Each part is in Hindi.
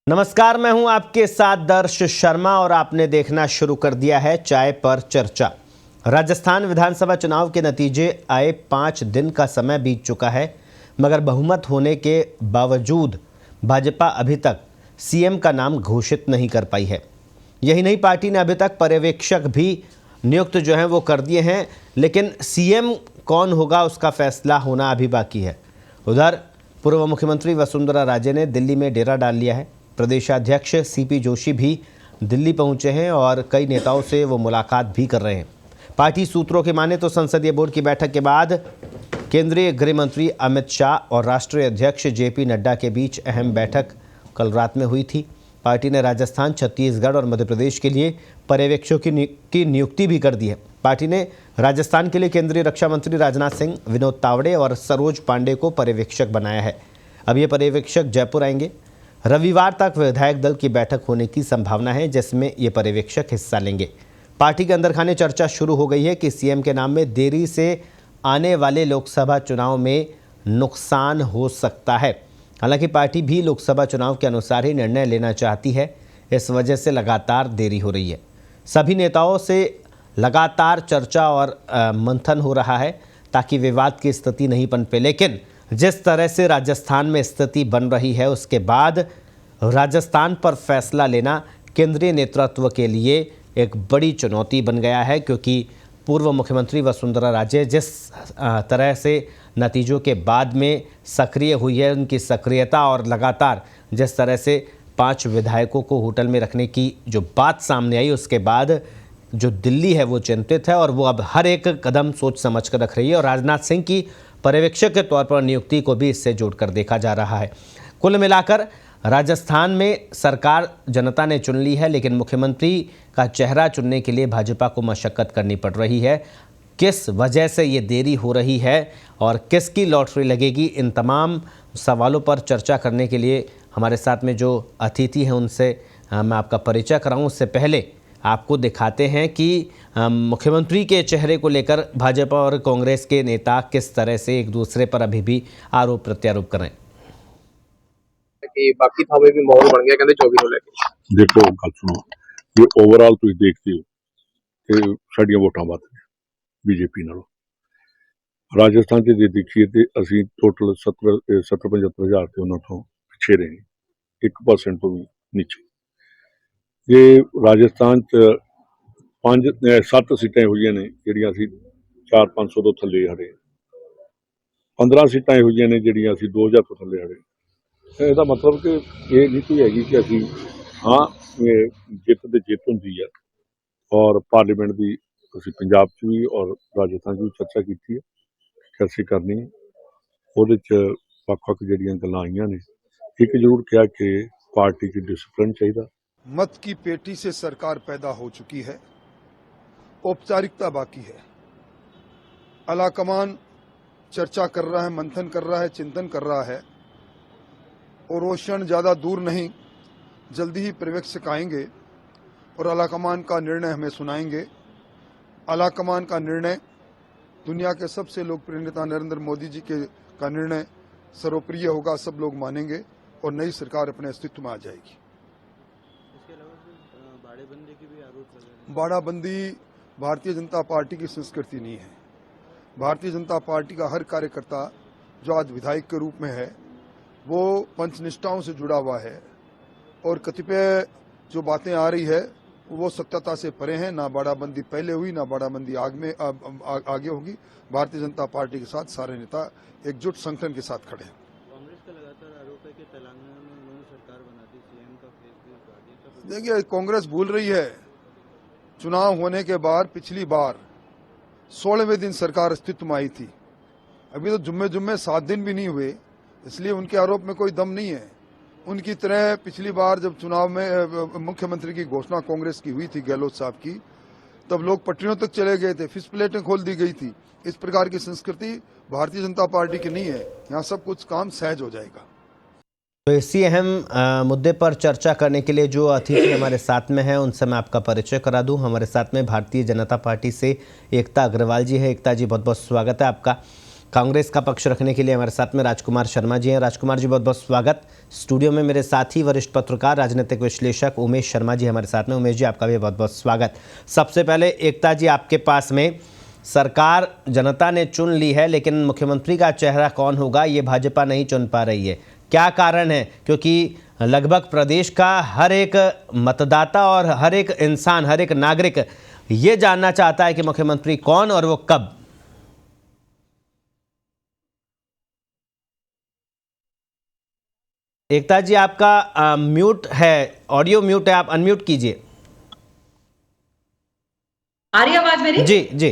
नमस्कार, मैं हूं आपके साथ दर्श शर्मा और आपने देखना शुरू कर दिया है चाय पर चर्चा। राजस्थान विधानसभा चुनाव के नतीजे आए 5 दिन का समय बीत चुका है, मगर बहुमत होने के बावजूद भाजपा अभी तक सीएम का नाम घोषित नहीं कर पाई है। यही नहीं, पार्टी ने अभी तक पर्यवेक्षक भी नियुक्त वो कर दिए हैं, लेकिन सीएम कौन होगा उसका फैसला होना अभी बाकी है। उधर पूर्व मुख्यमंत्री वसुंधरा राजे ने दिल्ली में डेरा डाल लिया है। प्रदेशाध्यक्ष सीपी जोशी भी दिल्ली पहुंचे हैं और कई नेताओं से वो मुलाकात भी कर रहे हैं। पार्टी सूत्रों के माने तो संसदीय बोर्ड की बैठक के बाद केंद्रीय गृह मंत्री अमित शाह और राष्ट्रीय अध्यक्ष जेपी नड्डा के बीच अहम बैठक कल रात में हुई थी। पार्टी ने राजस्थान, छत्तीसगढ़ और मध्य प्रदेश के लिए पर्यवेक्षकों की नियुक्ति भी कर दी है। पार्टी ने राजस्थान के लिए केंद्रीय रक्षा मंत्री राजनाथ सिंह, विनोद तावड़े और सरोज पांडे को पर्यवेक्षक बनाया है। अब ये पर्यवेक्षक जयपुर आएंगे। रविवार तक विधायक दल की बैठक होने की संभावना है, जिसमें ये पर्यवेक्षक हिस्सा लेंगे। पार्टी के अंदर खाने चर्चा शुरू हो गई है कि सीएम के नाम में देरी से आने वाले लोकसभा चुनाव में नुकसान हो सकता है। हालांकि पार्टी भी लोकसभा चुनाव के अनुसार ही निर्णय लेना चाहती है, इस वजह से लगातार देरी हो रही है। सभी नेताओं से लगातार चर्चा और मंथन हो रहा है ताकि विवाद की स्थिति नहीं पनपे, लेकिन जिस तरह से राजस्थान में स्थिति बन रही है उसके बाद राजस्थान पर फैसला लेना केंद्रीय नेतृत्व के लिए एक बड़ी चुनौती बन गया है, क्योंकि पूर्व मुख्यमंत्री वसुंधरा राजे जिस तरह से नतीजों के बाद में सक्रिय हुई है, उनकी सक्रियता और लगातार जिस तरह से 5 विधायकों को होटल में रखने की जो बात सामने आई, उसके बाद जो दिल्ली है वो चिंतित है और वो अब हर एक कदम सोच समझ कर रख रही है और राजनाथ सिंह की पर्यवेक्षक के तौर पर नियुक्ति को भी इससे जोड़कर देखा जा रहा है। कुल मिलाकर राजस्थान में सरकार जनता ने चुन ली है, लेकिन मुख्यमंत्री का चेहरा चुनने के लिए भाजपा को मशक्कत करनी पड़ रही है। किस वजह से ये देरी हो रही है और किसकी लॉटरी लगेगी, इन तमाम सवालों पर चर्चा करने के लिए हमारे साथ में जो अतिथि हैं उनसे मैं आपका परिचय कराऊं। उससे पहले आपको दिखाते हैं कि मुख्यमंत्री के चेहरे को लेकर भाजपा और कांग्रेस के नेता किस तरह से एक दूसरे पर अभी भी आरोप प्रत्यारोप कर रहे हैं। कि बाकी थावे भी माहौल बन गया कहते 24 ਨੂੰ ਲੈ ਕੇ। देखो गल सुनो, ये ओवरऑल तुम देखते हो कि साड़ियां वोटां वध गई बीजेपी नालों। राजस्थान च जे देखिए तो असी टोटल 70-75 हज़ार से उन्होंने तो पिछे रहे, 1% तो भी नीचे। ये राजस्थान च 7 सीटां हुई ने जिहड़ियां असी 400-500 तो थले हड़े, 15 सीटां हुई ने जिहड़ियां असी 2000 तो थले हड़े। ਇਹਦਾ मतलब कि ये नहीं कोई हैगी कि असी हाँ जित तो जित होंगी है और पार्लीमेंट की असी पंजाब च भी और राजस्थान च भी चर्चा की है कैसे करनी है। ਉਹਦੇ ਚ ਵੱਖ-ਵੱਖ ਜਿਹੜੀਆਂ ਗੱਲਾਂ ਆਈਆਂ ਨੇ, एक जरूर कहा कि पार्टी की डिसिप्लिन चाहिए। मत की पेटी से सरकार पैदा हो चुकी है, औपचारिकता बाकी है। आलाकमान चर्चा कर रहा है, मंथन कर रहा है, चिंतन कर रहा है और वो क्षण ज़्यादा दूर नहीं, जल्दी ही पर्यवेक्षक आएंगे और आलाकमान का निर्णय हमें सुनाएंगे। आलाकमान का निर्णय दुनिया के सबसे लोकप्रिय नेता नरेंद्र मोदी जी का निर्णय सर्वप्रिय होगा, सब लोग मानेंगे और नई सरकार अपने अस्तित्व में आ जाएगी। इसके अलावा बाड़ेबंदी की भी आरोप लग रहे हैं। बाड़ाबंदी भारतीय जनता पार्टी की संस्कृति नहीं है। भारतीय जनता पार्टी का हर कार्यकर्ता जो आज विधायक के रूप में है वो पंचनिष्ठाओं से जुड़ा हुआ है और कतिपय जो बातें आ रही है वो सत्यता से परे हैं। ना बाड़ाबंदी पहले हुई, ना बाड़ाबंदी आगे होगी। भारतीय जनता पार्टी के साथ सारे नेता एकजुट संगठन के साथ खड़े हैं। कांग्रेस का लगातार आरोप है कि तेलंगाना में उन्होंने सरकार बना दी, सीएम का फेस भी। देखिए, कांग्रेस भूल रही है, चुनाव होने के बाद पिछली बार 16वें दिन सरकार अस्तित्व में आई थी। अभी तो जुम्मे 7 दिन भी नहीं हुए, इसलिए उनके आरोप में कोई दम नहीं है। उनकी तरह पिछली बार जब चुनाव में मुख्यमंत्री की घोषणा कांग्रेस की हुई थी, गहलोत साहब की, तब लोग पटरियों तक चले गए थे, फिश प्लेटें खोल दी गई थी। इस प्रकार की संस्कृति भारतीय जनता पार्टी की नहीं है। यहाँ सब कुछ काम सहज हो जाएगा। तो इसी अहम मुद्दे पर चर्चा करने के लिए जो अतिथि हमारे साथ में हैं उनसे मैं आपका परिचय करा दूं। हमारे साथ में भारतीय जनता पार्टी से एकता अग्रवाल जी है। एकता जी, बहुत बहुत स्वागत है आपका। कांग्रेस का पक्ष रखने के लिए हमारे साथ में राजकुमार शर्मा जी हैं। राजकुमार जी, बहुत बहुत स्वागत। स्टूडियो में मेरे साथी वरिष्ठ पत्रकार राजनीतिक विश्लेषक उमेश शर्मा जी हमारे साथ में। उमेश जी, आपका भी बहुत बहुत स्वागत। सबसे पहले एकता जी, आपके पास में सरकार जनता ने चुन ली है, लेकिन मुख्यमंत्री का चेहरा कौन होगा ये भाजपा नहीं चुन पा रही है। क्या कारण है? क्योंकि लगभग प्रदेश का हर एक मतदाता और हर एक इंसान, हर एक नागरिक ये जानना चाहता है कि मुख्यमंत्री कौन और वो कब। एकता जी, आपका म्यूट है, ऑडियो म्यूट है, आप अनम्यूट कीजिए। आ रही आवाज मेरी? जी जी।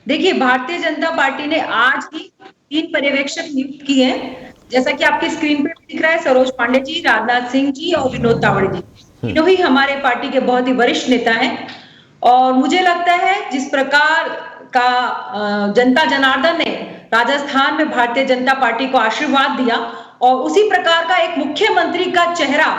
देखिए, भारतीय जनता पार्टी ने आज ही 3 पर्यवेक्षक नियुक्त किए हैं। जैसा कि आपकी स्क्रीन पे दिख रहा है, सरोज पांडे जी, राजनाथ सिंह जी और विनोद तावड़े जी, तीनों ही हमारे पार्टी के बहुत ही वरिष्ठ नेता हैं। और मुझे लगता है जिस प्रकार का जनता जनार्दन ने राजस्थान में भारतीय जनता पार्टी को आशीर्वाद दिया, और उसी प्रकार का एक मुख्यमंत्री का चेहरा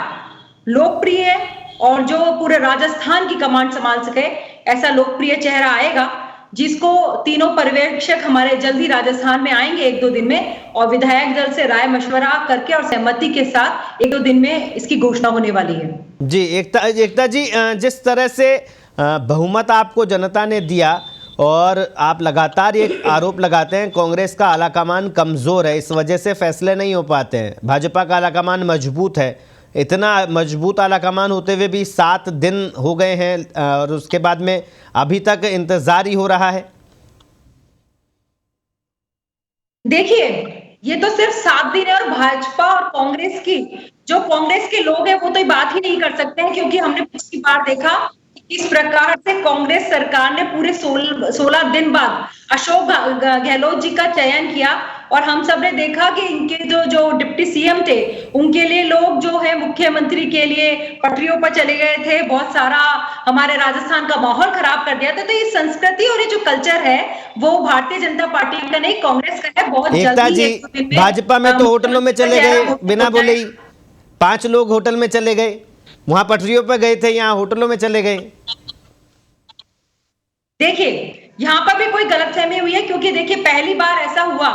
लोकप्रिय और जो पूरे राजस्थान की कमांड संभाल सके, ऐसा लोकप्रिय चेहरा आएगा, जिसको तीनों पर्यवेक्षक हमारे जल्द ही राजस्थान में आएंगे 1-2 दिन में, और विधायक दल से राय मशवरा करके और सहमति के साथ 1-2 दिन में इसकी घोषणा होने वाली है। जी एकता जी, जिस तरह से बहुमत आपको जनता ने दिया और आप लगातार ये आरोप लगाते हैं कांग्रेस का आलाकमान कमज़ोर है, इस वजह से फैसले नहीं हो पाते हैं, भाजपा का आलाकमान मजबूत है। इतना मजबूत आलाकमान होते हुए भी 7 दिन हो गए हैं और उसके बाद में अभी तक इंतजार ही हो रहा है। देखिए, ये तो सिर्फ 7 दिन है और भाजपा और कांग्रेस की, जो कांग्रेस के लोग हैं वो तो ये बात ही नहीं कर सकते हैं, क्योंकि हमने पिछली बार देखा इस प्रकार से कांग्रेस सरकार ने पूरे 16 दिन बाद अशोक गहलोत जी का चयन किया, और हम सब ने देखा कि इनके जो डिप्टी सीएम थे उनके लिए लोग जो है मुख्यमंत्री के लिए पटरियों पर चले गए थे, बहुत सारा हमारे राजस्थान का माहौल खराब कर दिया था। तो ये संस्कृति और ये जो कल्चर है वो भारतीय जनता पार्टी का नहीं, कांग्रेस का है। बहुत एकता जी, भाजपा में तो होटलों में चले गए बिना बोले ही, 5 लोग होटल में चले गए, वहां पटरियों पर गए थे, यहाँ होटलों में चले गए। देखिए, यहां पर भी कोई गलतफहमी हुई है, क्योंकि देखिए पहली बार ऐसा हुआ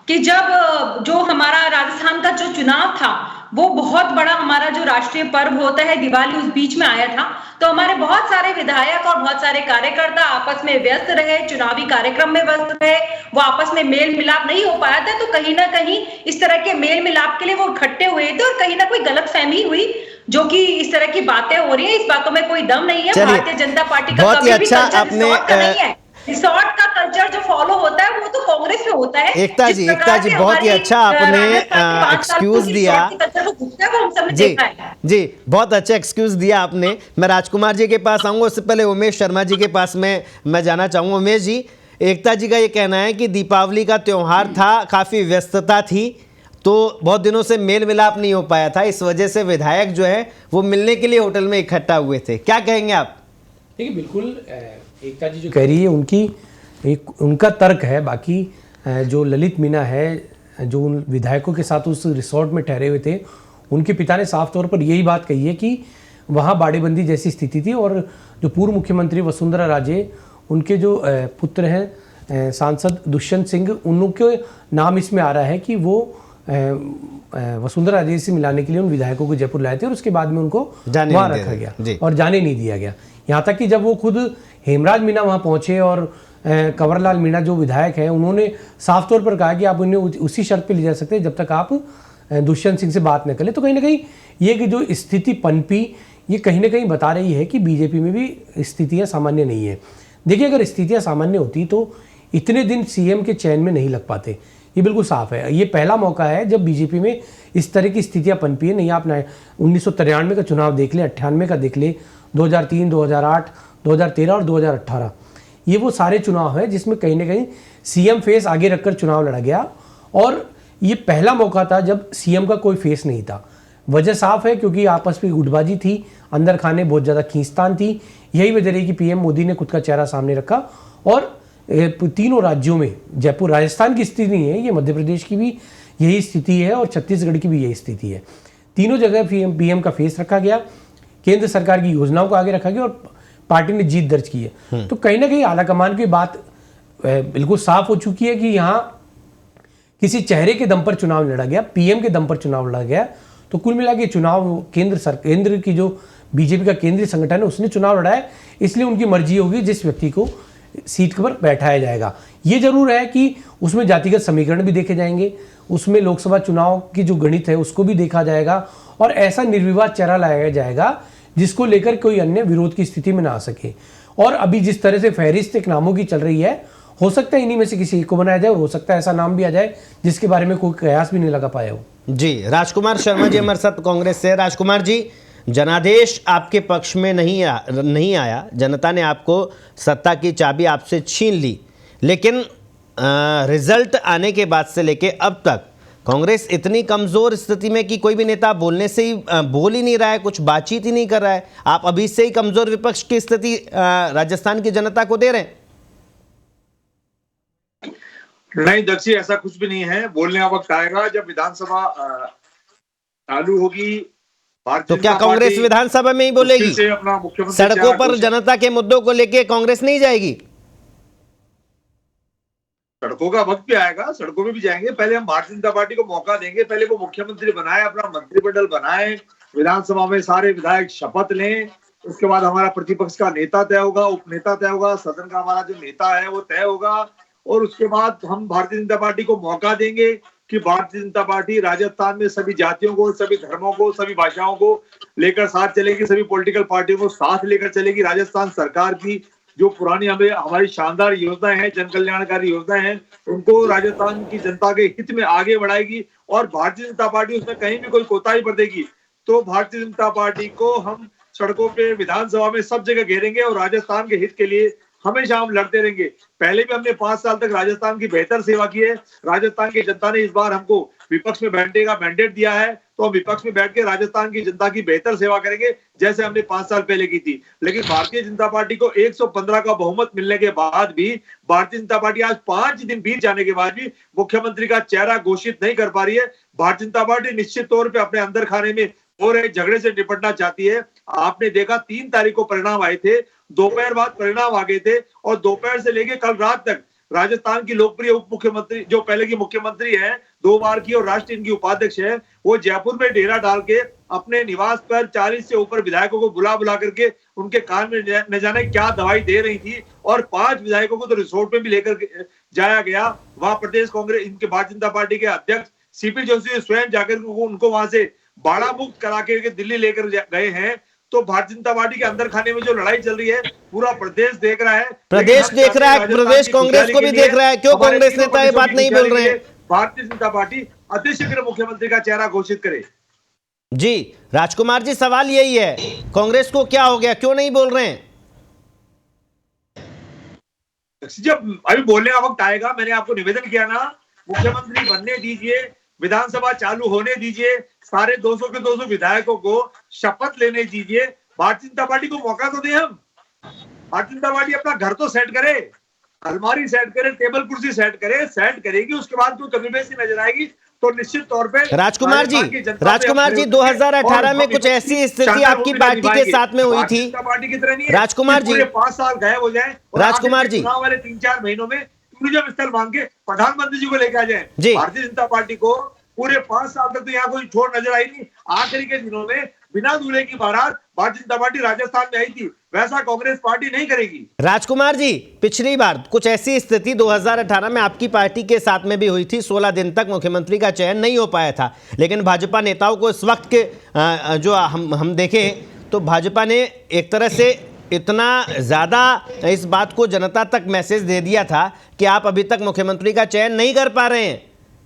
कि जब जो हमारा राजस्थान का जो चुनाव था वो बहुत बड़ा, हमारा जो राष्ट्रीय पर्व होता है दिवाली, उस बीच में आया था, तो हमारे बहुत सारे विधायक और बहुत सारे कार्यकर्ता आपस में व्यस्त रहे, चुनावी कार्यक्रम में व्यस्त रहे, वो आपस में मेल मिलाप नहीं हो पाया था। तो कहीं ना कहीं इस तरह के मेल मिलाप के लिए वो इकट्ठे हुए थे, और कहीं ना कोई गलतफहमी हुई, जो कि इस तरह की बातें हो रही है, इस बातों में कोई दम नहीं है। भारतीय जनता पार्टी का बहुत ही अच्छा आपने रिसोर्ट का कल्चर जो फॉलो होता है वो तो कांग्रेस में होता है। एकता जी बहुत ही अच्छा आपने एक्सक्यूज दिया जी, बहुत अच्छा एक्सक्यूज दिया आपने। मैं राजकुमार जी के पास आऊंगा, उससे पहले उमेश शर्मा जी के पास में मैं जाना चाहूंगा। उमेश जी, एकता जी का ये कहना है कि दीपावली का त्योहार था, काफ़ी व्यस्तता थी, तो बहुत दिनों से मेल मिलाप नहीं हो पाया था, इस वजह से विधायक जो है वो मिलने के लिए होटल में इकट्ठा हुए थे। क्या कहेंगे आप? देखिए, बिल्कुल एकता जी जो कह रही है उनका तर्क है। बाकी जो ललित मीणा है, जो उन विधायकों के साथ उस रिसोर्ट में ठहरे हुए थे, उनके पिता ने साफ तौर पर यही बात कही है कि वहाँ बाड़ेबंदी जैसी स्थिति थी, और जो पूर्व मुख्यमंत्री वसुंधरा राजे, उनके जो पुत्र हैं सांसद दुष्यंत सिंह, उनके नाम इसमें आ रहा है कि वो वसुंधरा राजे से मिलाने के लिए उन विधायकों को जयपुर लाए थे, और उसके बाद में उनको वहाँ रखा गया और जाने नहीं दिया गया। यहाँ तक कि जब वो खुद हेमराज मीणा वहाँ पहुँचे और कंवरलाल मीणा जो विधायक हैं, उन्होंने साफ तौर पर कहा कि आप उन्हें उसी शर्त पे ले जा सकते हैं जब तक आप दुष्यंत सिंह से बात न करें। तो कहीं ना कहीं ये कि जो स्थिति पनपी, ये कहीं ना कहीं बता रही है कि बीजेपी में भी स्थितियाँ सामान्य नहीं है। देखिए, अगर स्थितियाँ सामान्य होती तो इतने दिन सीएम के चयन में नहीं लग पाते, ये बिल्कुल साफ है। ये पहला मौका है जब बीजेपी में इस तरह की स्थितियाँ पनपी है। नहीं, आप 1993 का चुनाव देख ले, 98 का देख ले, 2003, 2008, 2013 और 2018, ये वो सारे चुनाव हैं जिसमें कहीं ना कहीं सीएम फेस आगे रखकर चुनाव लड़ा गया, और ये पहला मौका था जब सीएम का कोई फेस नहीं था। वजह साफ है, क्योंकि आपस में गुटबाजी थी, अंदर खाने बहुत ज़्यादा खींचतान थी। यही वजह रही कि पीएम मोदी ने खुद का चेहरा सामने रखा, और तीनों राज्यों में, जयपुर राजस्थान की स्थिति नहीं है, ये मध्य प्रदेश की भी यही स्थिति है और छत्तीसगढ़ की भी यही स्थिति है। तीनों जगह पीएम का फेस रखा गया, केंद्र सरकार की योजनाओं को आगे रखा गया, और पार्टी ने जीत दर्ज की है। तो कहीं ना कहीं आलाकमान की बात बिल्कुल साफ हो चुकी है कि यहाँ किसी चेहरे के दम पर चुनाव लड़ा गया, पीएम के दम पर चुनाव लड़ा गया। तो कुल मिला के चुनाव केंद्र की जो बीजेपी का केंद्रीय संगठन है उसने चुनाव लड़ा है, इसलिए उनकी मर्जी होगी जिस व्यक्ति को सीट पर बैठाया जाएगा। ये जरूर है कि उसमें जातिगत समीकरण भी देखे जाएंगे, उसमें लोकसभा चुनाव की जो गणित है उसको भी देखा जाएगा और ऐसा निर्विवाद चेहरा लाया जाएगा जिसको लेकर कोई अन्य विरोध की स्थिति में ना आ सके। और अभी जिस तरह से फहरिस्त एक नामों की चल रही है, हो सकता है इन्हीं में से किसी एक को बनाया जाए और हो सकता है ऐसा नाम भी आ जाए जिसके बारे में कोई कयास भी नहीं लगा पाया हो। जी, राजकुमार शर्मा जी हमारे साथ कांग्रेस से। राजकुमार जी, जनादेश आपके पक्ष में नहीं आया, जनता ने आपको सत्ता की चाबी आपसे छीन ली, लेकिन रिजल्ट आने के बाद से लेके अब तक कांग्रेस इतनी कमजोर स्थिति में कि कोई भी नेता बोलने से ही बोल ही नहीं रहा है, कुछ बातचीत ही नहीं कर रहा है। आप अभी से ही कमजोर विपक्ष की स्थिति राजस्थान की जनता को दे रहे हैं। नहीं दक्षी, ऐसा कुछ भी नहीं है। बोलने का वक्त आएगा जब विधानसभा चालू होगी। तो क्या कांग्रेस विधानसभा में ही बोलेगी? सड़कों पर जनता के मुद्दों को लेके कांग्रेस नहीं जाएगी? सड़कों का वक्त भी आएगा, सड़कों में भी जाएंगे। पहले हम भारतीय जनता पार्टी को मौका देंगे, पहले वो मुख्यमंत्री बनाए, अपना मंत्रिमंडल बनाए, विधानसभा में सारे विधायक शपथ लें। उसके बाद हमारा प्रतिपक्ष का नेता तय होगा, उपनेता तय होगा, सदन का हमारा जो नेता है वो तय होगा। और उसके बाद हम भारतीय जनता पार्टी को मौका देंगे कि भारतीय जनता पार्टी राजस्थान में सभी जातियों को, सभी धर्मों को, सभी भाषाओं को लेकर साथ चलेगी, सभी पॉलिटिकल पार्टियों को साथ लेकर चलेगी। राजस्थान सरकार की जो पुरानी हमारी शानदार योजनाएं हैं, जन कल्याणकारी योजनाएं हैं, उनको राजस्थान की जनता के हित में आगे बढ़ाएगी। और भारतीय जनता पार्टी उसमें कहीं भी कोई कोताही बरतेगी तो भारतीय जनता पार्टी को हम सड़कों पे, विधानसभा में, सब जगह घेरेंगे और राजस्थान के हित के लिए हमेशा हम लड़ते रहेंगे। पहले भी हमने 5 साल तक राजस्थान की बेहतर सेवा की है। राजस्थान की जनता ने इस बार हमको विपक्ष में बैठने का मैंडेट दिया है, तो हम विपक्ष में बैठ के राजस्थान की जनता की बेहतर सेवा करेंगे जैसे हमने 5 साल पहले की थी। लेकिन भारतीय जनता पार्टी को 115 का बहुमत मिलने के बाद भी, भारतीय जनता पार्टी आज 5 दिन बीत जाने के बाद भी मुख्यमंत्री का चेहरा घोषित नहीं कर पा रही है। भारतीय जनता पार्टी निश्चित तौर पर अपने अंदर खाने में हो रहे झगड़े से निपटना चाहती है। आपने देखा 3 तारीख को परिणाम आए थे, दोपहर बाद परिणाम आ गए थे और दोपहर से लेके कल रात तक राजस्थान की लोकप्रिय उप मुख्यमंत्री, जो पहले की मुख्यमंत्री है, 2 बार की और राष्ट्रीय इनकी उपाध्यक्ष है, वो जयपुर में डेरा डाल के अपने निवास पर 40 से ऊपर विधायकों को बुला करके उनके कान में न जाने क्या दवाई दे रही थी। और 5 विधायकों को तो रिसोर्ट में भी लेकर जाया गया। वहां प्रदेश कांग्रेस, इनके भारतीय जनता पार्टी के अध्यक्ष सीपी जोशी स्वयं जाकर उनको वहां से बाड़ा मुक्त करा के दिल्ली लेकर गए हैं। तो भारतीय जनता पार्टी के अंदर खाने में जो लड़ाई चल रही है पूरा प्रदेश देख रहा है, प्रदेश देख रहा है, प्रदेश कांग्रेस को भी देख रहा है। क्यों कांग्रेस नेता ये बात नहीं बोल रहे हैं? भारतीय जनता पार्टी अतिशीघ्र मुख्यमंत्री का चेहरा घोषित करे। जी राजकुमार जी, सवाल यही है, कांग्रेस को क्या हो गया, क्यों नहीं बोल रहे हैं? जब अभी बोलने का वक्त आएगा, मैंने आपको निवेदन किया ना, मुख्यमंत्री बनने दीजिए, विधानसभा चालू होने दीजिए, सारे 200 के 200 विधायकों को शपथ लेने दीजिए। भारतीय जनता पार्टी को मौका तो दें। हम भारतीय जनता पार्टी अपना घर तो सेट करे, अलमारी सेट करे, टेबल कुर्सी सेट करे, सेट करेगी। उसके बाद कोई कमी बेसी नजर आएगी तो निश्चित तौर पे राजकुमार जी 2018 में कुछ ऐसी स्थिति आपकी पार्टी के साथ में हुई थी। पार्टी की तरह नहीं है राजकुमार जी, 5 साल गायब हो जाए, राजकुमार जी चुनाव वाले 3-4 महीनों में टूरिज्म स्थल मांग के प्रधानमंत्री जी को लेकर आ जाए। भारतीय जनता पार्टी को पूरे 5 साल तक तो यहाँ कोई छोड़ नजर आई नहीं। आखिरी के दिनों में बिना दूल्हे की बारात भारतीय जनता पार्टी राजस्थान में आई थी, वैसा कांग्रेस पार्टी नहीं करेगी। राजकुमार जी, पिछली बार कुछ ऐसी स्थिति 2018 में आपकी पार्टी के साथ में भी हुई थी। 16 दिन तक मुख्यमंत्री का चयन नहीं हो पाया था, लेकिन भाजपा नेताओं को इस वक्त के जो हम देखें तो भाजपा ने एक तरह से इतना ज्यादा इस बात को जनता तक मैसेज दे दिया था कि आप अभी तक मुख्यमंत्री का चयन नहीं कर पा रहे हैं,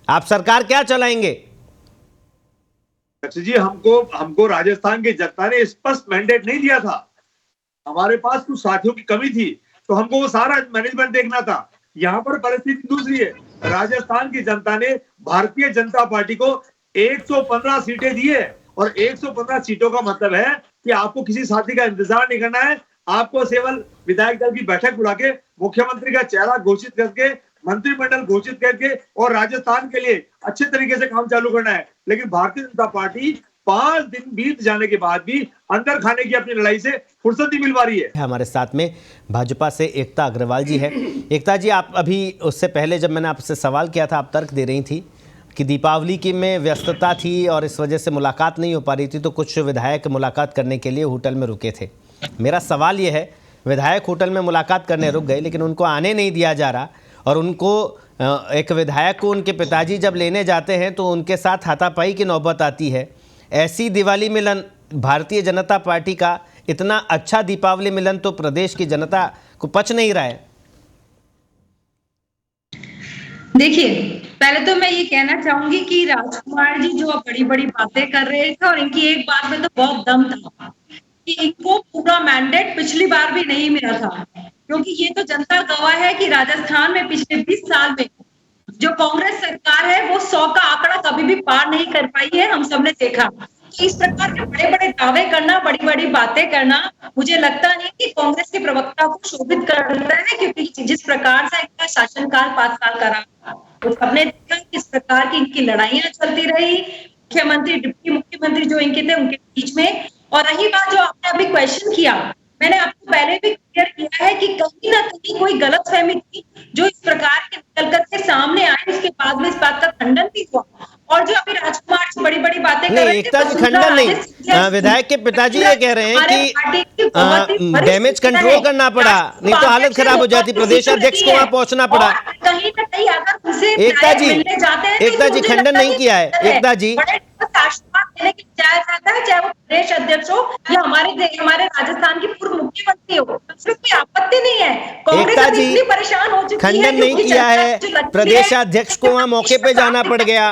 आप सरकार क्या चलाएंगे? जी, हमको राजस्थान के जनता ने स्पष्ट मैंडेट नहीं दिया था। हमारे पास कुछ साथियों की कमी थी, तो हमको वो सारा मैनेजमेंट देखना था। यहाँ पर परिस्थिति दूसरी है। राजस्थान की जनता ने भारतीय जनता पार्टी को 115 सीटें दी है और 115 सीटों का मतलब है कि आपको किसी साथी का इंतजार नहीं करना है। आपको केवल विधायक दल की बैठक बुला के मुख्यमंत्री का चेहरा घोषित करके, मंत्रिमंडल घोषित करके और राजस्थान के लिए अच्छे तरीके से काम चालू करना है। लेकिन भारतीय जनता पार्टी 5 दिन बीत जाने के बाद भी अंदर खाने की अपनी लड़ाई से फुर्सत नहीं मिल पा रही है। हमारे साथ में भाजपा से एकता अग्रवाल जी है। एकता जी, आप अभी उससे पहले जब मैंने आपसे सवाल किया था, आप तर्क दे रही थी कि दीपावली की में व्यस्तता थी और इस वजह से मुलाकात नहीं हो पा रही थी, तो कुछ विधायक मुलाकात करने के लिए होटल में रुके थे। मेरा सवाल ये है, विधायक होटल में मुलाकात करने रुक गए लेकिन उनको आने नहीं दिया जा रहा, और उनको एक विधायक को उनके पिताजी जब लेने जाते हैं तो उनके साथ हाथापाई की नौबत आती है। ऐसी दिवाली मिलन भारतीय जनता पार्टी का, इतना अच्छा दीपावली मिलन तो प्रदेश की जनता को पच नहीं रहा है। देखिए, पहले तो मैं ये कहना चाहूंगी कि राजकुमार जी जो बड़ी बड़ी बातें कर रहे थे, और इनकी एक बात में तो बहुत दम था कि इनको पूरा मैंडेट पिछली बार भी नहीं मिला था, क्योंकि ये तो जनता गवाह है कि राजस्थान में पिछले 20 साल में जो कांग्रेस सरकार है वो 100 का आंकड़ा कभी भी पार नहीं कर पाई है, हम सबने देखा। तो इस प्रकार के बड़े बड़े दावे करना, बड़ी बड़ी बातें करना, मुझे लगता नहीं कि कांग्रेस के प्रवक्ता को शोभित करता है, क्योंकि जिस प्रकार से इनका शासनकाल 5 साल का रहा, तो सबने देखा किस प्रकार की इनकी लड़ाइयां चलती रही, मुख्यमंत्री डिप्टी मुख्यमंत्री जो इनके थे उनके बीच में। और रही बात जो आपने अभी क्वेश्चन किया, मैंने आपको पहले भी क्लियर किया है कि कहीं ना कहीं कोई गलतफहमी थी जो इस प्रकार के निकल कर के सामने आई, उसके बाद में इस बात का खंडन भी हुआ। और जो अभी राजकुमार जी बड़ी बड़ी बातें कर रहे थे, एकता जी, खंडन नहीं, विधायक के पिताजी ये कह रहे हैं कि डैमेज कंट्रोल करना पड़ा, नहीं तो हालत खराब हो जाती, प्रदेश अध्यक्ष को वहां पहुंचना पड़ा। कहीं ना कहीं अगर उसे एकता जी खंडन नहीं किया है। एकता जी, आशीर्वाद देने की जाया जाता है, चाहे वो प्रदेश अध्यक्ष हो या हमारे राजस्थान की पूर्व मुख्यमंत्री हो, उसमें कोई आपत्ति नहीं है। एकता जी, इतनी परेशान हो चुकी है, खंडन नहीं किया है, प्रदेशाध्यक्ष को वहां मौके पे जाना पड़ गया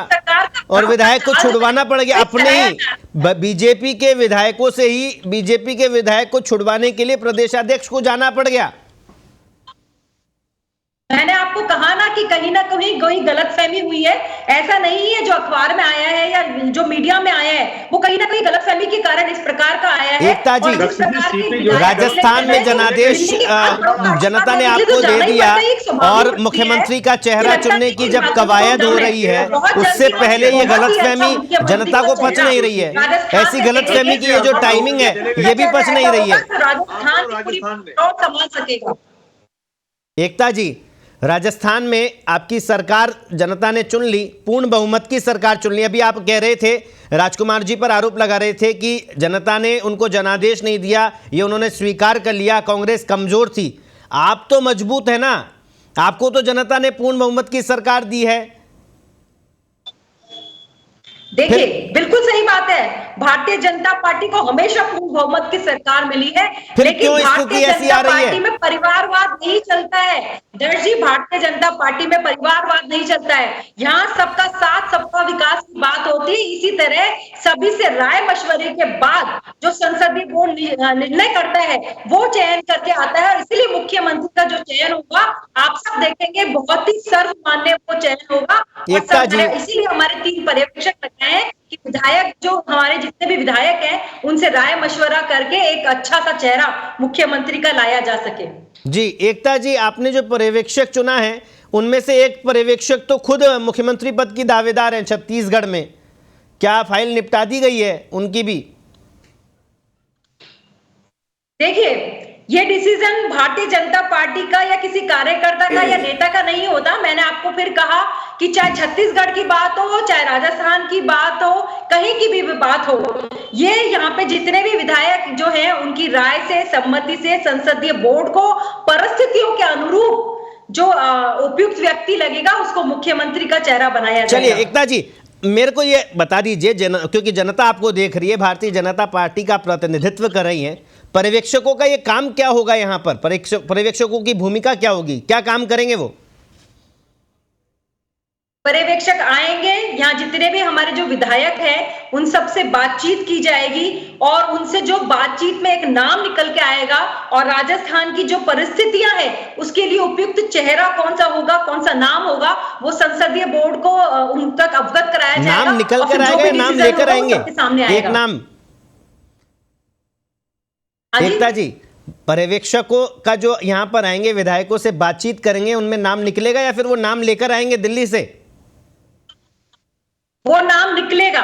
और विधायक को छुड़वाना पड़ गया। अपने ही बीजेपी के विधायकों से ही बीजेपी के विधायक को छुड़वाने के लिए प्रदेशाध्यक्ष को जाना पड़ गया। मैंने आपको कहा ना कि कहीं ना कहीं कोई गलतफहमी हुई है, ऐसा नहीं है जो अखबार में आया है या जो मीडिया में आया है वो कहीं ना कहीं गलतफहमी के कारण इस प्रकार का आया है। एकता जी, राजस्थान में जनादेश जनता ने आपको दे दिया और मुख्यमंत्री का चेहरा चुनने की जब कवायद हो रही है, उससे पहले ये गलतफहमी जनता को पच नहीं रही है। ऐसी गलतफहमी की ये जो टाइमिंग है ये भी पच नहीं रही है। संभाल सकेगा। एकता जी, राजस्थान में आपकी सरकार जनता ने चुन ली, पूर्ण बहुमत की सरकार चुन ली। अभी आप कह रहे थे, राजकुमार जी पर आरोप लगा रहे थे कि जनता ने उनको जनादेश नहीं दिया, ये उन्होंने स्वीकार कर लिया, कांग्रेस कमजोर थी। आप तो मजबूत है ना, आपको तो जनता ने पूर्ण बहुमत की सरकार दी है। देखिए, बिल्कुल सही बात है, भारतीय जनता पार्टी को हमेशा पूर्ण बहुमत की सरकार मिली है, लेकिन भारतीय जनता पार्टी में परिवारवाद नहीं चलता है। दर्श जी, भारतीय जनता पार्टी में परिवारवाद नहीं चलता है, यहाँ सबका साथ सबका विकास की बात होती है। इसी तरह सभी से राय मशवरे के बाद जो संसदीय बोर्ड निर्णय करता है वो चयन करके आता है, और इसीलिए मुख्यमंत्री का जो चयन होगा आप सब देखेंगे बहुत ही सर्वमान्य वो चयन होगा। इसीलिए हमारे 3 पर्यवेक्षक है कि विधायक जो हमारे जितने भी विधायक हैं उनसे राय मशवरा करके एक अच्छा सा चेहरा मुख्यमंत्री का लाया जा सके। जी एकता जी, आपने जो पर्यवेक्षक चुना है उनमें से एक पर्यवेक्षक तो खुद मुख्यमंत्री पद की दावेदार हैं छत्तीसगढ़ में, क्या फाइल निपटा दी गई है उनकी भी? देखिए, ये डिसीजन भारतीय जनता पार्टी का या किसी कार्यकर्ता का या नेता का नहीं होता। मैंने आपको फिर कहा कि चाहे छत्तीसगढ़ की बात हो, चाहे राजस्थान की बात हो, कहीं की भी बात हो, ये यहाँ पे जितने भी विधायक जो हैं उनकी राय से, सम्मति से संसदीय बोर्ड को परिस्थितियों के अनुरूप जो उपयुक्त व्यक्ति लगेगा उसको मुख्यमंत्री का चेहरा बनाया जाएगा। चलिए एकता जी, मेरे को ये बता दीजिए, क्योंकि जनता आपको देख रही है, भारतीय जनता पार्टी का प्रतिनिधित्व कर रही है, पर्यवेक्षकों का ये काम क्या होगा? यहाँ पर पर्यवेक्षकों की भूमिका क्या होगी, क्या काम करेंगे वो? पर्यवेक्षक आएंगे, यहाँ जितने भी हमारे जो विधायक हैं उन सबसे बातचीत की जाएगी और उनसे जो बातचीत में एक नाम निकल के आएगा और राजस्थान की जो परिस्थितियां हैं उसके लिए उपयुक्त चेहरा कौन सा होगा, कौन सा नाम होगा, वो संसदीय बोर्ड को उन तक अवगत कराया जाएगा। नाम निकल कर आएगा, नाम लेकर आएंगे, एक नाम। एकता जी, पर्यवेक्षकों का जो यहाँ पर आएंगे, विधायकों से बातचीत करेंगे, उनमें नाम निकलेगा या फिर वो नाम लेकर आएंगे दिल्ली से? वो नाम निकलेगा।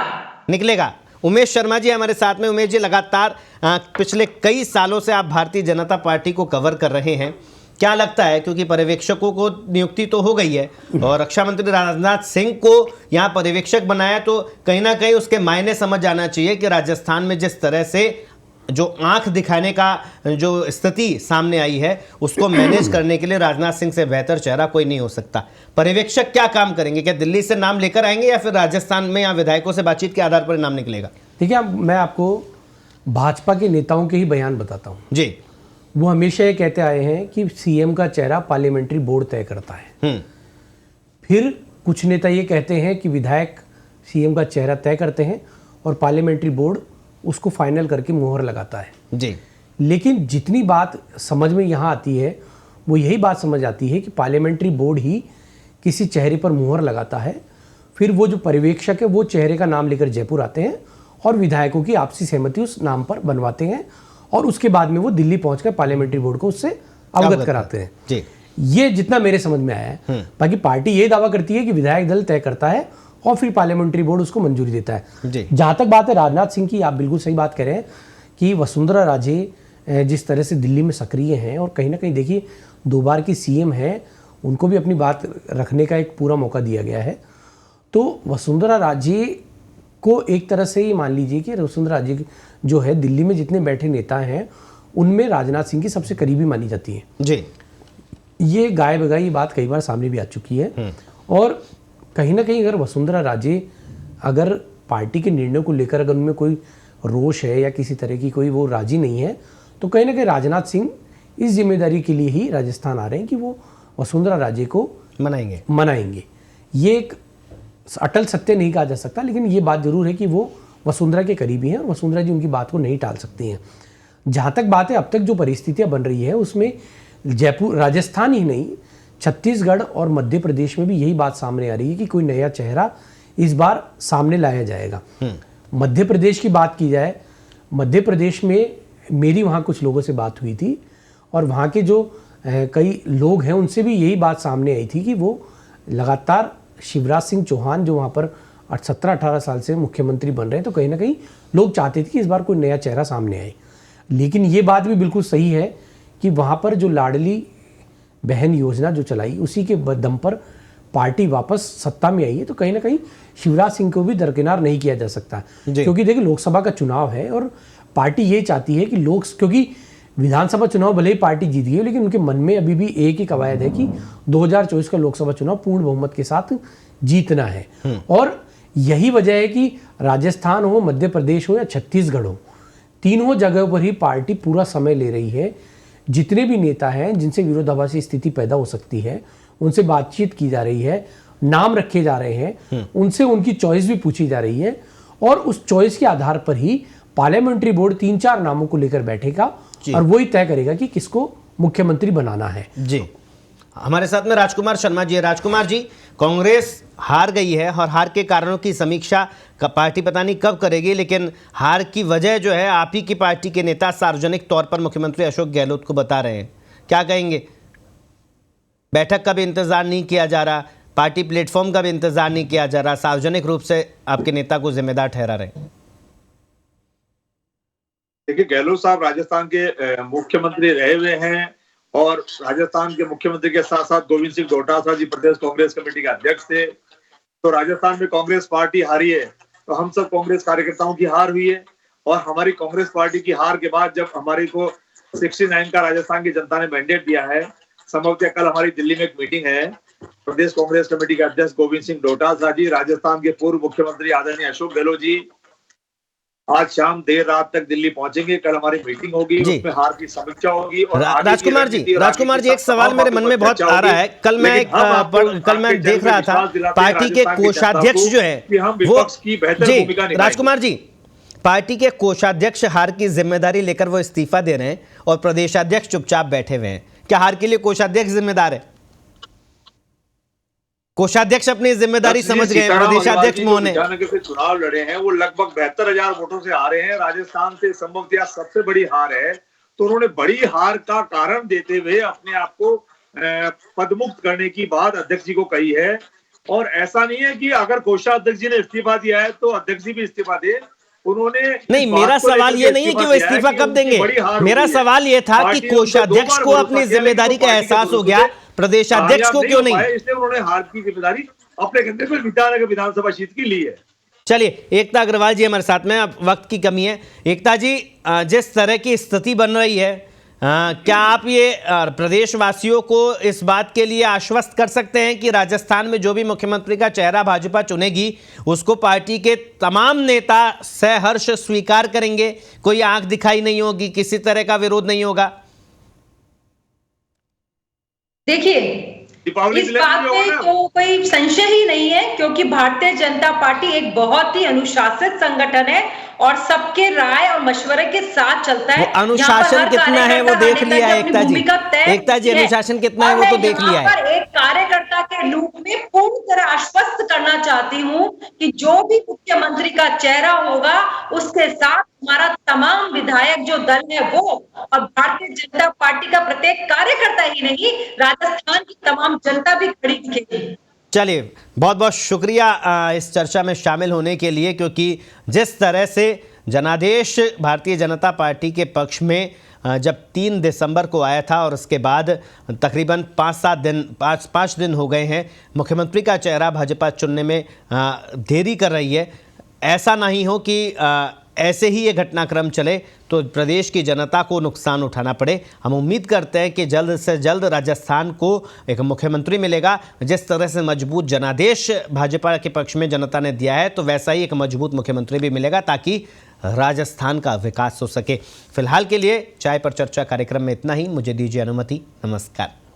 उमेश शर्मा जी हमारे साथ में। उमेश जी, लगातार पिछले कई सालों से आप भारतीय जनता पार्टी को कवर कर रहे हैं, क्या लगता है, क्योंकि पर्यवेक्षकों को नियुक्ति तो हो गई है और रक्षा मंत्री राजनाथ सिंह को यहाँ पर्यवेक्षक बनाया, तो कहीं ना कहीं उसके मायने समझ आना चाहिए कि राजस्थान में जिस तरह से जो आंख दिखाने का जो स्थिति सामने आई है उसको मैनेज करने के लिए राजनाथ सिंह से बेहतर चेहरा कोई नहीं हो सकता। पर्यवेक्षक क्या काम करेंगे? क्या दिल्ली से नाम लेकर आएंगे या फिर राजस्थान में या विधायकों से बातचीत के आधार पर नाम निकलेगा? देखिए, मैं आपको भाजपा के नेताओं के ही बयान बताता हूँ जी। वो हमेशा ये कहते आए हैं कि सीएम का चेहरा पार्लियामेंट्री बोर्ड तय करता है। फिर कुछ नेता ये कहते हैं कि विधायक सीएम का चेहरा तय करते हैं और पार्लियामेंट्री बोर्ड उसको फाइनल करके मुहर लगाता है। जी। लेकिन जितनी बात समझ में यहाँ आती है वो यही बात समझ आती है कि पार्लियामेंट्री बोर्ड ही किसी चेहरे पर मुहर लगाता है, फिर वो जो पर्यवेक्षक है वो चेहरे का नाम लेकर जयपुर आते हैं और विधायकों की आपसी सहमति उस नाम पर बनवाते हैं और उसके बाद में वो दिल्ली पहुंचकर पार्लियामेंट्री बोर्ड को उससे अवगत कराते हैं। जी। ये जितना मेरे समझ में आया है। बाकी पार्टी ये दावा करती है कि विधायक दल तय करता है और फिर पार्लियामेंट्री बोर्ड उसको मंजूरी देता है। जहां तक बात है राजनाथ सिंह की, आप बिल्कुल सही बात कह रहे हैं कि वसुंधरा राजे जिस तरह से दिल्ली में सक्रिय हैं और कहीं ना कहीं देखिए 2 बार की सीएम है, उनको भी अपनी बात रखने का एक पूरा मौका दिया गया है। तो वसुंधरा राजे को एक तरह से ये मान लीजिए कि वसुंधरा राजे जो है दिल्ली में जितने बैठे नेता हैं उनमें राजनाथ सिंह की सबसे करीबी मानी जाती है। जी। ये गाय बगाई ये बात कई बार सामने भी आ चुकी है और कहीं ना कहीं अगर वसुंधरा राजे अगर पार्टी के निर्णय को लेकर अगर उनमें कोई रोष है या किसी तरह की कोई वो राजी नहीं है तो कहीं ना कहीं राजनाथ सिंह इस जिम्मेदारी के लिए ही राजस्थान आ रहे हैं कि वो वसुंधरा राजे को मनाएंगे। ये एक अटल सत्य नहीं कहा जा सकता, लेकिन ये बात जरूर है कि वो वसुंधरा के करीबी हैं और वसुंधरा जी उनकी बात को नहीं टाल सकती हैं। जहाँ तक बात है अब तक जो परिस्थितियाँ बन रही है उसमें जयपुर, राजस्थान ही नहीं छत्तीसगढ़ और मध्य प्रदेश में भी यही बात सामने आ रही है कि कोई नया चेहरा इस बार सामने लाया जाएगा। मध्य प्रदेश की बात की जाए, मध्य प्रदेश में मेरी वहाँ कुछ लोगों से बात हुई थी और वहाँ के जो कई लोग हैं उनसे भी यही बात सामने आई थी कि वो लगातार शिवराज सिंह चौहान जो वहाँ पर 17-18 साल से मुख्यमंत्री बन रहे हैं, तो कहीं ना कहीं लोग चाहते थे कि इस बार कोई नया चेहरा सामने आए। लेकिन ये बात भी बिल्कुल सही है कि वहाँ पर जो लाडली बहन योजना जो चलाई उसी के दम पर पार्टी वापस सत्ता में आई है, तो कहीं ना कहीं शिवराज सिंह को भी दरकिनार नहीं किया जा सकता, क्योंकि देखिए लोकसभा का चुनाव है और पार्टी ये चाहती है कि क्योंकि विधानसभा चुनाव भले ही पार्टी जीत गई है लेकिन उनके मन में अभी भी एक ही कवायद है कि 2024 का लोकसभा चुनाव पूर्ण बहुमत के साथ जीतना है। और यही वजह है कि राजस्थान हो, मध्य प्रदेश हो या छत्तीसगढ़ हो, तीनों जगहों पर ही पार्टी पूरा समय ले रही है। जितने भी नेता हैं जिनसे विरोधाभासी स्थिति पैदा हो सकती है उनसे बातचीत की जा रही है, नाम रखे जा रहे हैं, उनसे उनकी चॉइस भी पूछी जा रही है और उस चॉइस के आधार पर ही पार्लियामेंट्री बोर्ड 3-4 नामों को लेकर बैठेगा और वही तय करेगा कि किसको मुख्यमंत्री बनाना है। जी। हमारे साथ में राजकुमार शर्मा जी है। राजकुमार जी, कांग्रेस हार गई है और हार के कारणों की समीक्षा का पार्टी पता नहीं कब करेगी, लेकिन हार की वजह जो है आप ही की पार्टी के नेता सार्वजनिक तौर पर मुख्यमंत्री अशोक गहलोत को बता रहे हैं। क्या कहेंगे? बैठक का भी इंतजार नहीं किया जा रहा, पार्टी प्लेटफॉर्म का भी इंतजार नहीं किया जा रहा, सार्वजनिक रूप से आपके नेता को जिम्मेदार ठहरा रहे हैं। देखिए, गहलोत साहब राजस्थान के मुख्यमंत्री रहे हुए हैं और राजस्थान के मुख्यमंत्री के साथ साथ गोविंद सिंह डोटासरा जी प्रदेश कांग्रेस कमेटी के अध्यक्ष थे। तो राजस्थान में कांग्रेस पार्टी हारी है तो हम सब कांग्रेस कार्यकर्ताओं की हार हुई है और हमारी कांग्रेस पार्टी की हार के बाद जब हमारी को 69 का राजस्थान की जनता ने मैंडेट दिया है, संभवतः कल हमारी दिल्ली में एक मीटिंग है। प्रदेश कांग्रेस कमेटी के अध्यक्ष गोविंद सिंह डोटासरा जी, राजस्थान के पूर्व मुख्यमंत्री आदरणीय अशोक गहलोत जी आज शाम देर रात तक दिल्ली पहुंचेंगे। कल हमारी मीटिंग होगी, उसमें हार की समीक्षा होगी। और राजकुमार जी, एक सवाल मेरे मन में बहुत आ रहा है। कल मैं देख रहा था पार्टी के कोषाध्यक्ष जो है वो राजकुमार जी, पार्टी के कोषाध्यक्ष हार की जिम्मेदारी लेकर वो इस्तीफा दे रहे हैं और प्रदेशाध्यक्ष चुपचाप बैठे हुए हैं। क्या हार के लिए कोषाध्यक्ष जिम्मेदार है? कोषाध्यक्ष अपनी जिम्मेदारी समझ गए, प्रदेशाध्यक्ष मोहन ईटानगर से चुनाव लड़े हैं, वो लगभग 72,000 वोटों से हारे हैं। राजस्थान से संभवतः सबसे बड़ी हार है, तो उन्होंने बड़ी हार का कारण देते हुए अपने आप को पदमुक्त करने की बात अध्यक्ष जी को कही है। और ऐसा नहीं है कि अगर कोषाध्यक्ष जी ने इस्तीफा दिया है तो अध्यक्ष जी भी इस्तीफा दे। उन्होंने नहीं, मेरा सवाल ये नहीं है कि वो इस्तीफा कब देंगे। मेरा सवाल ये था कि कोषाध्यक्ष को अपनी जिम्मेदारी का एहसास हो गया, प्रदेशाध्यक्ष को क्यों नहीं? इसलिए उन्होंने हार की जिम्मेदारी अपने कंधे पर विधाननगर विधानसभा सीट की ली है। चलिए, एकता अग्रवाल जी हमारे साथ में, अब वक्त की कमी है। एकता जी, जिस तरह की स्थिति बन रही है, क्या आप ये प्रदेशवासियों को इस बात के लिए आश्वस्त कर सकते हैं कि राजस्थान में जो भी मुख्यमंत्री का चेहरा भाजपा चुनेगी उसको पार्टी के तमाम नेता सहर्ष स्वीकार करेंगे, कोई आंख दिखाई नहीं होगी, किसी तरह का विरोध नहीं होगा? देखिए, इस बात में तो कोई संशय ही नहीं है, क्योंकि भारतीय जनता पार्टी एक बहुत ही अनुशासित संगठन है और सबके राय और मशवरे के साथ चलता है। अनुशासन कितना है वो देख लिया है एकता जी। एकता जी, अनुशासन कितना है वो तो देख लिया है। एक कार्यकर्ता के रूप में पूरी तरह आश्वस्त करना चाहती हूँ कि जो भी मुख्यमंत्री का चेहरा होगा उसके साथ हमारा तमाम विधायक जो दल है वो, और भारतीय जनता पार्टी का प्रत्येक कार्यकर्ता ही नहीं, राजस्थान की तमाम जनता भी खड़ी दिखेगी। चलिए, बहुत बहुत शुक्रिया इस चर्चा में शामिल होने के लिए, क्योंकि जिस तरह से जनादेश भारतीय जनता पार्टी के पक्ष में जब 3 दिसंबर को आया था और उसके बाद तकरीबन 5 दिन हो गए हैं, मुख्यमंत्री का चेहरा भाजपा चुनने में देरी कर रही है। ऐसा नहीं हो कि ऐसे ही ये घटनाक्रम चले तो प्रदेश की जनता को नुकसान उठाना पड़े। हम उम्मीद करते हैं कि जल्द से जल्द राजस्थान को एक मुख्यमंत्री मिलेगा। जिस तरह से मजबूत जनादेश भाजपा के पक्ष में जनता ने दिया है, तो वैसा ही एक मजबूत मुख्यमंत्री भी मिलेगा ताकि राजस्थान का विकास हो सके। फिलहाल के लिए चाय पर चर्चा कार्यक्रम में इतना ही। मुझे दीजिए अनुमति। नमस्कार।